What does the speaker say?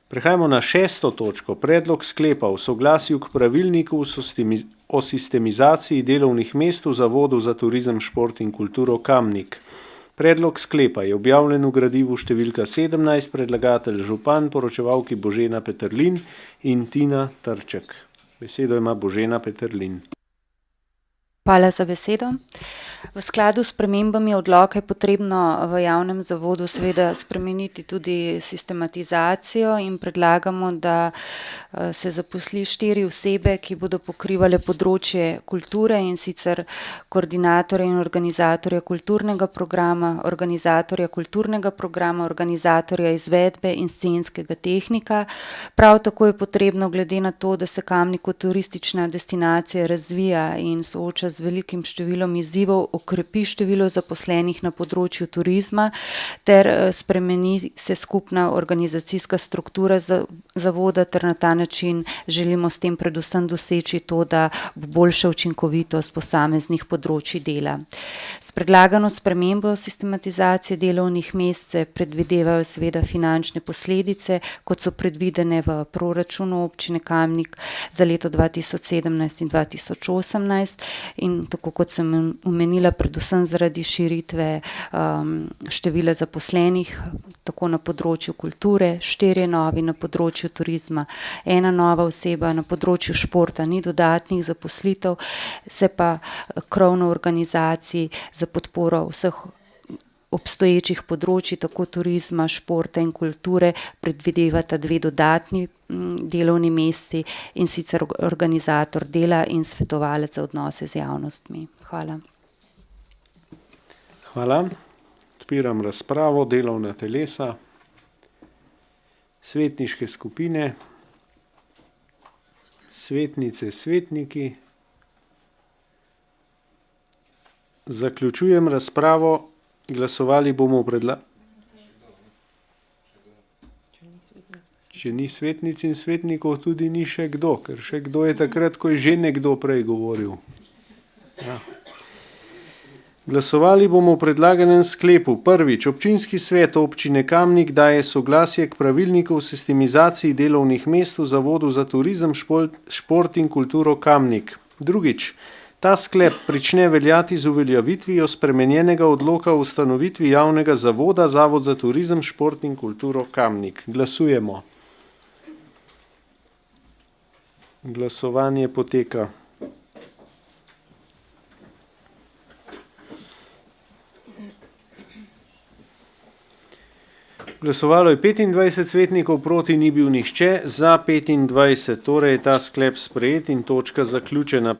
Prehajamo na 6. točko. Predlog sklepa o soglasju k pravilniku o sistemizaciji delovnih mest v Zavodu za turizem, šport in kulturo Kamnik. Predlog sklepa je objavljen v gradivu številka 17, predlagatelj župan, poročevalki Božena Peterlin in Tina Trček. Besedo ima Božena Peterlin. Hvala za besedo. V skladu s spremembami odloka je potrebno v javnem zavodu seveda spremeniti tudi sistematizacijo in predlagamo, da se zaposli 4 osebe, ki bodo pokrivale področje kulture, in sicer koordinatorja in organizatorja kulturnega programa, organizatorja izvedbe in scenskega tehnika. Prav tako je potrebno, glede na to, da se Kamnik kot turistična destinacija razvija in sooča z velikim številom izzivov, okrepi število zaposlenih na področju turizma ter spremeni se skupna organizacijska struktura zavoda ter na ta način želimo s tem predvsem doseči to, da bo boljša učinkovitost posameznih področij dela. S predlagano spremembo sistematizacije delovnih mest se predvidevajo seveda finančne posledice, kot so predvidene v proračunu občine Kamnik za leto 2017 in 2018 in tako kot sem omenila, predvsem zaradi širitve števila zaposlenih, tako na področju kulture, 4 novi na področju turizma, 1 nova oseba na področju športa, ni dodatnih zaposlitev, se pa krovno organizaciji za podporo vseh obstoječih področji, tako turizma, športa in kulture, predvidevata 2 dodatni delovni mesti, in sicer organizator dela in svetovalec za odnose z javnostmi. Hvala. Hvala. Odpiram razpravo, delovna telesa, svetniške skupine, svetnice, svetniki. Zaključujem razpravo. Glasovali bomo Če ni svetnic in svetnikov, tudi ni še kdo, ker še kdo je takrat, ko je že nekdo prej govoril. Ja. Glasovali bomo o predlaganem sklepu. Prvič, občinski svet občine Kamnik daje soglasje k pravilniku o sistemizaciji delovnih mest v Zavodu za turizem, šport in kulturo Kamnik. Drugič, ta sklep prične veljati z uveljavitvijo spremenjenega odloka o ustanovitvi javnega zavoda Zavod za turizem, šport in kulturo Kamnik. Glasujemo. Glasovanje poteka. Glasovalo je 25 svetnikov, proti ni bil nihče, za 25, torej je ta sklep sprejet in točka zaključena.